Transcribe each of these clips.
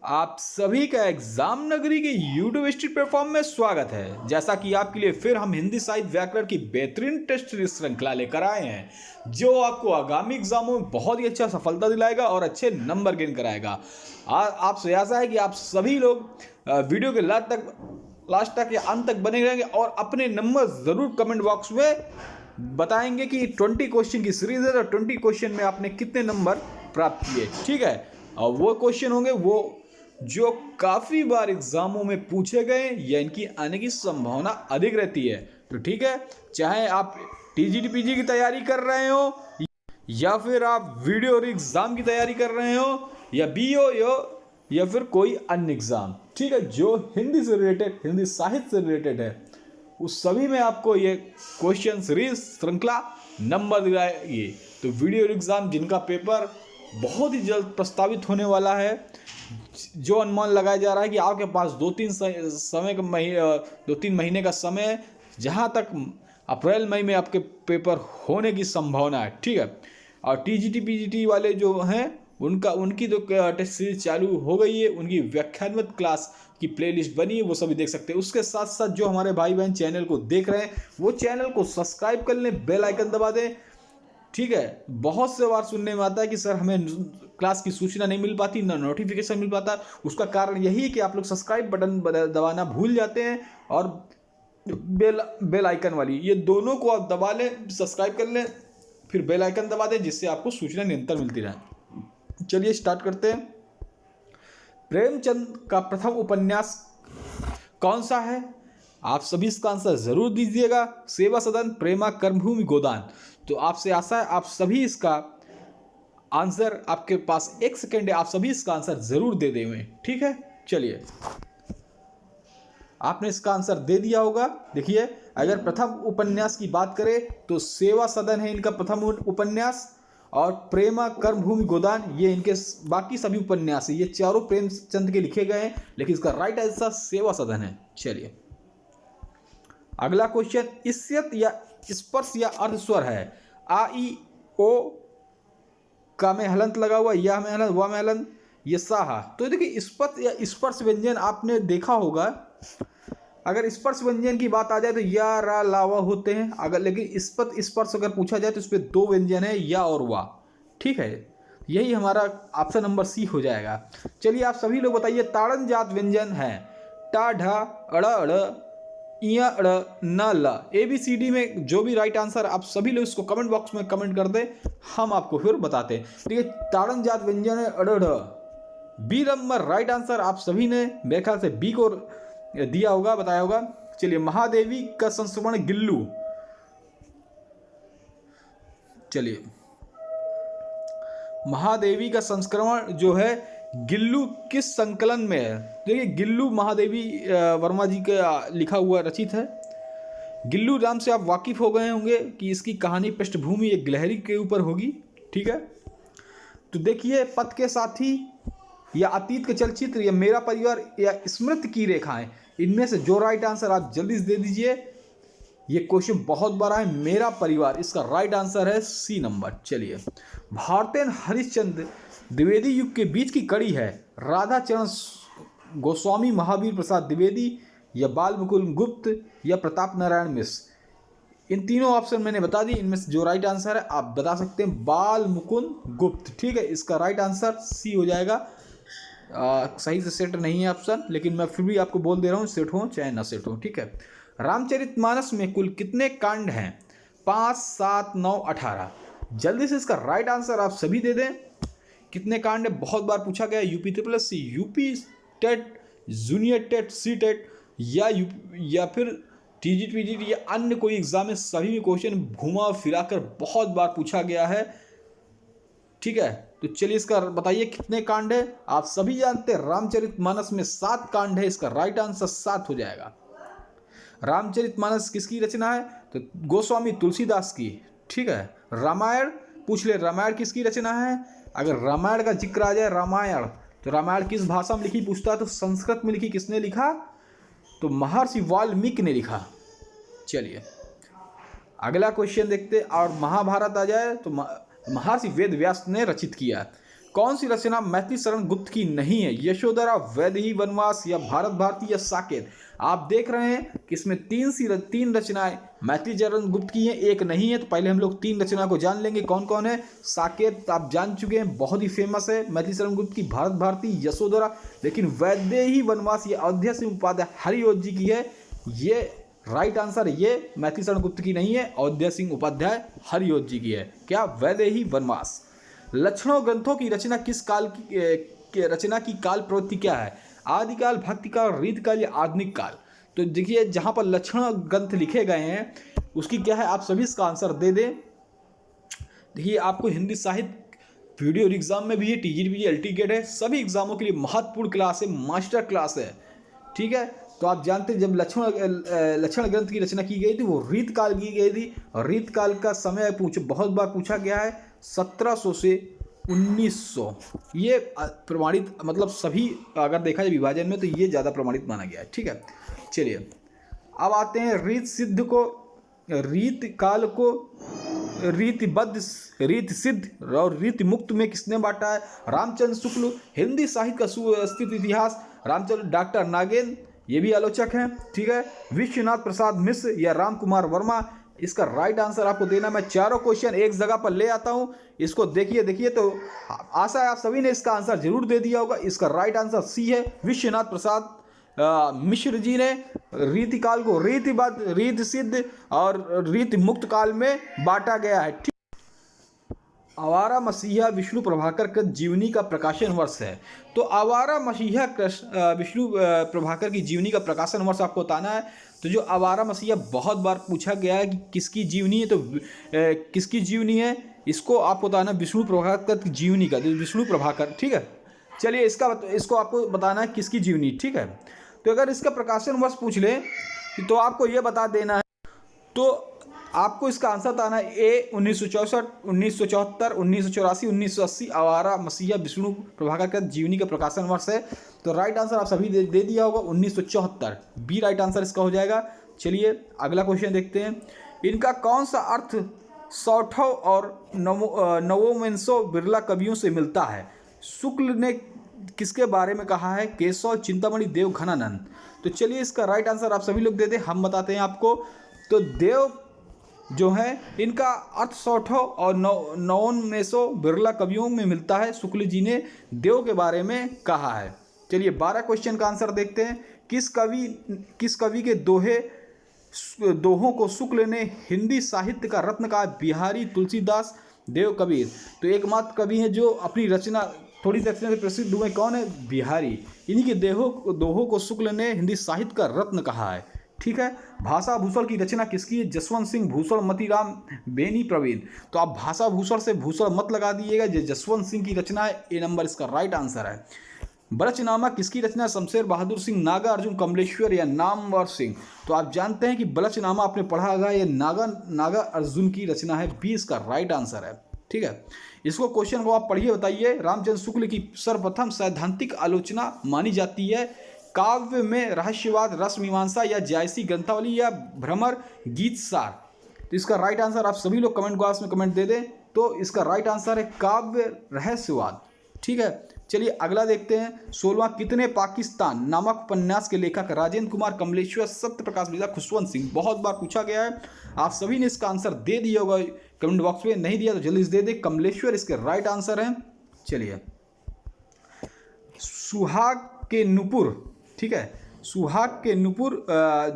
आप सभी का एग्जाम नगरी के यूट्यूब स्ट्रीट प्लेटफॉर्म में स्वागत है। जैसा कि आपके लिए फिर हम हिंदी साहित्य व्याकरण की बेहतरीन टेस्ट श्रृंखला लेकर आए हैं जो आपको आगामी एग्जामों में बहुत ही अच्छा सफलता दिलाएगा और अच्छे नंबर गेन कराएगा। आपसे आशा है कि आप सभी लोग वीडियो के लास्ट तक या अंत तक बने रहेंगे और अपने नंबर जरूर कमेंट बॉक्स में बताएंगे कि 20 क्वेश्चन की सीरीज है तो 20 क्वेश्चन में आपने कितने नंबर प्राप्त किए। ठीक है, और वो क्वेश्चन होंगे वो जो काफ़ी बार एग्जामों में पूछे गए या इनकी आने की संभावना अधिक रहती है। तो ठीक है, चाहे आप टीजीटी पीजी की तैयारी कर रहे हो या फिर आप वीडियो और एग्ज़ाम की तैयारी कर रहे हो या बीओ या फिर कोई अन्य एग्ज़ाम, ठीक है, जो हिंदी से रिलेटेड, हिंदी साहित्य से रिलेटेड है, उस सभी में आपको ये क्वेश्चन सीरीज श्रृंखला नंबर दिलाएगी। तो वीडियो और एग्ज़ाम जिनका पेपर बहुत ही जल्द प्रस्तावित होने वाला है, जो अनुमान लगाया जा रहा है कि आपके पास 2-3 महीने का समय है, जहाँ तक अप्रैल मई में आपके पेपर होने की संभावना है। ठीक है, और टीजीटी पीजीटी वाले जो हैं उनकी तो टेस्ट सीरीज चालू हो गई है, उनकी व्याख्यानमत क्लास की प्लेलिस्ट बनी है, वो सभी देख सकते हैं। उसके साथ साथ जो हमारे भाई बहन चैनल को देख रहे हैं वो चैनल को सब्सक्राइब कर लें, बेल आइकन दबा दें। ठीक है, बहुत से बार सुनने में आता है कि सर हमें क्लास की सूचना नहीं मिल पाती, ना नोटिफिकेशन मिल पाता। उसका कारण यही है कि आप लोग सब्सक्राइब बटन दबाना भूल जाते हैं और बेल आइकन वाली, ये दोनों को आप दबा लें, सब्सक्राइब कर लें, फिर बेल आइकन दबा दें, जिससे आपको सूचना निरंतर मिलती रहे। चलिए स्टार्ट करते हैं। प्रेमचंद का प्रथम उपन्यास कौन सा है? आप सभी इसका आंसर जरूर दीजिएगा। सेवा सदन, प्रेमा, कर्मभूमि, गोदान। तो आपसे आशा है आप सभी इसका आंसर, आपके पास 1 सेकेंड है, आप सभी इसका आंसर जरूर दे देंगे। ठीक है, चलिए आपने इसका आंसर दे दिया होगा। देखिए, अगर प्रथम उपन्यास की बात करें तो सेवा सदन है इनका प्रथम उपन्यास, और प्रेमा, कर्मभूमि, गोदान ये इनके बाकी सभी उपन्यास है। ये चारों प्रेमचंद के लिखे गए हैं, लेकिन इसका राइट आंसर सेवा सदन है। चलिए अगला क्वेश्चन, इस्यत या स्पर्श या अर्धस्वर है? आ ई ओ का में हलंत लगा हुआ, या में हलंत, वा में हलंत, ये साहा। तो देखिए स्पर्श या स्पर्श व्यंजन आपने देखा होगा, अगर स्पर्श व्यंजन की बात आ जाए तो या, रा, लावा होते हैं। अगर लेकिन स्पर्श अगर पूछा जाए तो इस पर 2 व्यंजन है, या और वा। ठीक है, यही हमारा ऑप्शन नंबर सी हो जाएगा। चलिए आप सभी लोग बताइए, ताड़न जात व्यंजन है टा, ढा, अड़, अड़, इया, अड़, न, ल। ABCD में जो भी राइट आंसर, आप सभी लोग इसको कमेंट बॉक्स में कमेंट कर दें, हम आपको फिर बताते हैं। ठीक है, ताड़न जात व्यंजन है अड़, ढ। बी नंबर राइट आंसर आप सभी ने मेरे ख्याल से बी को दिया होगा, बताया होगा। चलिए, महादेवी का संस्करण गिल्लू। चलिए, महादेवी का संस्करण जो है गिल्लू किस संकलन में है? देखिए, गिल्लू महादेवी वर्मा जी का लिखा हुआ रचित है। गिल्लू नाम से आप वाकिफ हो गए होंगे कि इसकी कहानी पृष्ठभूमि एक गिलहरी के ऊपर होगी। ठीक है, तो देखिए, पथ के साथी या अतीत के चलचित्र या मेरा परिवार या स्मृति की रेखाएं, इनमें से जो राइट आंसर आप जल्दी से दे दीजिए। ये क्वेश्चन बहुत बार है, मेरा परिवार, इसका राइट आंसर है सी नंबर। चलिए, भारतेन हरिश्चंद्र द्विवेदी युग के बीच की कड़ी है, राधा चरण गोस्वामी, महावीर प्रसाद द्विवेदी, या बाल मुकुंद गुप्त, या प्रताप नारायण मिश्र। इन तीनों ऑप्शन मैंने बता दी, इनमें से जो राइट आंसर है आप बता सकते हैं बाल मुकुंद गुप्त। ठीक है, इसका राइट आंसर सी हो जाएगा। सही से सेट नहीं है ऑप्शन, लेकिन मैं फिर भी आपको बोल दे रहा हूँ, सेट हो चाहे ना सेट हो। ठीक है, रामचरितमानस में कुल कितने कांड हैं? 5, 7, 9, 18। जल्दी से इसका राइट आंसर आप सभी दे दें। कितने कांड है? बहुत बार पूछा गया, UP SSC, UP TET, junior TET, C TET, या फिर टीजीटी पीजीटी या अन्य कोई एग्जाम में, सभी में क्वेश्चन घुमा फिरा कर बहुत बार पूछा गया है। ठीक है, तो चलिए इसका बताइए कितने कांड है? आप सभी जानते हैं रामचरितमानस में 7 कांड है, इसका राइट आंसर 7 हो जाएगा। रामचरितमानस किसकी रचना है? तो गोस्वामी तुलसीदास की। ठीक है, रामायण पूछ ले, रामायण किसकी रचना है? अगर रामायण का जिक्र आ जाए, रामायण, तो रामायण किस भाषा में लिखी पूछता है, तो संस्कृत में लिखी। किसने लिखा? तो महर्षि वाल्मीकि ने लिखा। चलिए अगला क्वेश्चन देखते। और महाभारत आ जाए तो महर्षि वेद व्यास ने रचित किया। कौन सी रचना मैथिली शरण गुप्त की नहीं है? यशोधरा, वैदेही, वनवास या भारत भारती या साकेत? आप देख रहे हैं कि इसमें तीन रचनाएं मैथिली शरण गुप्त की हैं, एक नहीं है। तो पहले हम लोग तीन रचना को जान लेंगे कौन कौन है। साकेत आप जान चुके हैं, बहुत ही फेमस है मैथिली शरण गुप्त की। भारत भारती, यशोधरा, लेकिन वैदेही, वनवास ये अयोध्या सिंह उपाध्याय हरियोध जी की है। ये राइट आंसर, ये मैथिली शरण गुप्त की नहीं है, अयोध्या सिंह उपाध्याय हरियोध जी की है। क्या? वैदेही, वनवास। लक्षणों ग्रंथों की रचना किस काल की रचना की काल प्रवृत्ति क्या है? आदिकाल, भक्तिकाल, रीतकाल या आधुनिक काल? तो देखिए, जहां पर लक्षण ग्रंथ लिखे गए हैं उसकी क्या है, आप सभी इसका आंसर दे दें। देखिए, आपको हिंदी साहित्य वीडियो एग्जाम में भी है, टीजीटी, एलटी गेट है, सभी एग्जामों के लिए महत्वपूर्ण क्लास है, मास्टर क्लास है। ठीक है, तो आप जानते हैं जब लक्षण ग्रंथ की रचना की गई थी वो रीतकाल की गई थी। और रीतकाल का समय बहुत बार पूछा गया है, 1700 से 1900। ये प्रमाणित, मतलब सभी अगर देखा जाए विभाजन में तो ये ज़्यादा प्रमाणित माना गया है। ठीक है, चलिए अब आते हैं रीत काल को रीतिबद्ध, रीत सिद्ध और रीति मुक्त में किसने बांटा है? रामचंद्र शुक्ल। हिंदी साहित्य का सुव्यवस्थित इतिहास, रामचंद्र। डॉक्टर नागेंद्र, ये भी आलोचक हैं। ठीक है, विश्वनाथ प्रसाद मिश्र या राम कुमार वर्मा? इसका राइट आंसर आपको देना। मैं चारों क्वेश्चन एक जगह पर ले आता हूं, इसको देखिए तो आशा है आप सभी ने इसका आंसर जरूर दे दिया होगा। इसका राइट आंसर सी है, विश्वनाथ प्रसाद मिश्र जी ने रीति काल को रीतिबद्ध, रीति सिद्ध और रीति मुक्त काल में बांटा गया है। आवारा मसीहा विष्णु प्रभाकर का जीवनी का प्रकाशन वर्ष है। तो आवारा मसीहा विष्णु प्रभाकर की जीवनी का प्रकाशन वर्ष आपको बताना है। तो जो आवारा मसीहा बहुत बार पूछा गया है कि किसकी जीवनी है, तो किसकी जीवनी है इसको आपको बताना, विष्णु प्रभाकर की जीवनी का, विष्णु प्रभाकर। ठीक है, चलिए इसको आपको बताना है किसकी जीवनी। ठीक है, तो अगर इसका प्रकाशन वर्ष पूछ ले तो आपको ये बता देना है, तो आपको इसका आंसर बताना है ए 1964, 1974, 1984, 1980। आवारा मसीहा विष्णु प्रभाकर का जीवनी का प्रकाशन वर्ष है। तो राइट आंसर आप सभी दे दिया होगा, 1974 बी राइट आंसर इसका हो जाएगा। चलिए अगला क्वेश्चन देखते हैं। इनका कौन सा अर्थ सौठव और नवोमेंसो बिरला कवियों से मिलता है? शुक्ल ने किसके बारे में कहा है? केशव, चिंतामणि, देव, घनानंद? तो चलिए इसका राइट आंसर आप सभी लोग दे दें, हम बताते हैं आपको। तो देव जो है इनका अर्थ सौठव और नवोन्मेषो बिरला कवियों में मिलता है। शुक्ल जी ने देव के बारे में कहा है। चलिए 12 क्वेश्चन का आंसर देखते हैं। किस कवि के दोहों को शुक्ल ने हिंदी साहित्य का रत्न कहा? बिहारी, तुलसीदास, देव, कबीर? तो एकमात्र कवि हैं जो अपनी रचना थोड़ी रचना से प्रसिद्ध हुए, कौन है? बिहारी। इन्हीं के दोहों को शुक्ल ने हिंदी साहित्य का रत्न कहा है। ठीक है, भाषा भूषण की रचना किसकी है? जसवंत सिंह भूषण, मतीराम, बेनी, प्रवीण? तो आप भाषा भूषण से भूषण मत लगा दीजिएगा, जो जसवंत सिंह की रचना है, ए नंबर इसका राइट आंसर है। बलचनामा किसकी रचना? शमशेर बहादुर सिंह, नागा अर्जुन, कमलेश्वर या नामवर सिंह? तो आप जानते हैं कि बलचनामा आपने पढ़ा होगा, ये नागा अर्जुन की रचना है, बी इसका राइट आंसर है। ठीक है, इसको क्वेश्चन को आप पढ़िए, बताइए। रामचंद्र शुक्ल की सर्वप्रथम सैद्धांतिक आलोचना मानी जाती है काव्य में रहस्यवाद, रस मीमांसा या जायसी ग्रंथावली या भ्रमर गीत सार? तो इसका राइट आंसर आप सभी लोग कमेंट बॉक्स में कमेंट दे दें। तो इसका राइट आंसर है काव्य रहस्यवाद। ठीक है, चलिए अगला देखते हैं। 16वां कितने पाकिस्तान नामक उपन्यास के लेखक? राजेंद्र कुमार, कमलेश्वर, सत्य प्रकाश मिश्रा, खुशवंत सिंह? बहुत बार पूछा गया है, आप सभी ने इसका आंसर दे दिया होगा कमेंट बॉक्स में, नहीं दिया तो जल्दी से दे दे। कमलेश्वर इसके राइट आंसर है। चलिए सुहाग के नुपुर, ठीक है, सुहाग के नुपुर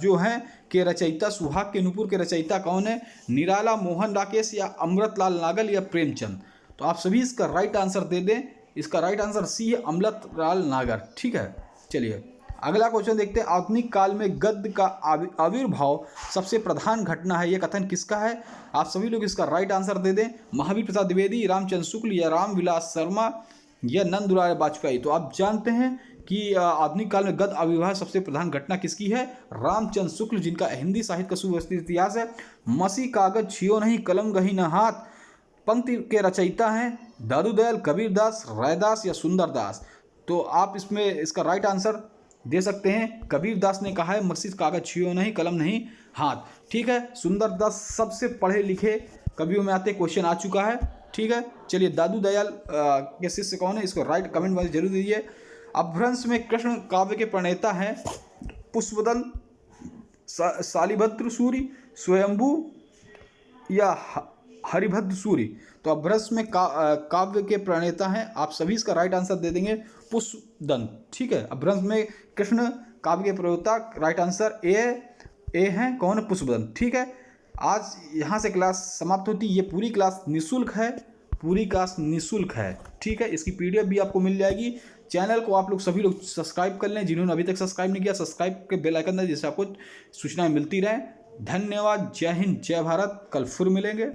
जो हैं के रचयिता, सुहाग के नुपुर के रचयिता कौन है? निराला, मोहन राकेश या अमृतलाल नागल या प्रेमचंद? तो आप सभी इसका राइट आंसर दे दें। इसका राइट आंसर सी है, अमृतलाल नागर। ठीक है, चलिए अगला क्वेश्चन देखते हैं। आधुनिक काल में गद्य का आविर्भाव सबसे प्रधान घटना है, यह कथन किसका है? आप सभी लोग इसका राइट आंसर दे दें। महावीर प्रसाद द्विवेदी, रामचंद्र शुक्ल या रामविलास शर्मा या नंदुलाल वाजपेयी? तो आप जानते हैं कि आधुनिक काल में गद्य आविर्भाव सबसे प्रधान घटना किसकी है? रामचंद्र शुक्ल, जिनका हिंदी साहित्य का सुव्यवस्थित इतिहास है। मसी कागज छियो नहीं, कलम गही न हाथ पंक्ति के रचयिता हैं दादू दयाल, कबीरदास, रायदास या सुंदरदास? तो आप इसमें इसका राइट आंसर दे सकते हैं। कबीरदास ने कहा है मसी कागज छियो नहीं, कलम नहीं हाथ। ठीक है, सुंदरदास सबसे पढ़े लिखे कवियों में आते क्वेश्चन आ चुका है। ठीक है। चलिए, दादू दयाल के शिष्य कौन है, इसको राइट कमेंट में जरूर दीजिए। अपभ्रंश में कृष्ण काव्य के प्रणेता हैं पुष्पदल, शालिभद्र सूरि, स्वयंभू या हरिभद्र सूरि। तो अपभ्रंश में काव्य के प्रणेता हैं, आप सभी इसका राइट आंसर दे देंगे पुष्पदंत। ठीक है, अपभ्रंश में कृष्ण काव्य के प्रणेता, राइट आंसर ए है, कौन है, पुष्पदंत। ठीक है, आज यहाँ से क्लास समाप्त होती है। ये पूरी क्लास निःशुल्क है, पूरी क्लास निःशुल्क है। ठीक है, इसकी पीडीएफ भी आपको मिल जाएगी। चैनल को आप लोग सभी लोग सब्सक्राइब कर लें, जिन्होंने अभी तक सब्सक्राइब नहीं किया सब्सक्राइब के बेल आइकन दे, जिससे आपको सूचनाएं मिलती रहें। धन्यवाद, जय हिंद, जय भारत। कल फिर मिलेंगे।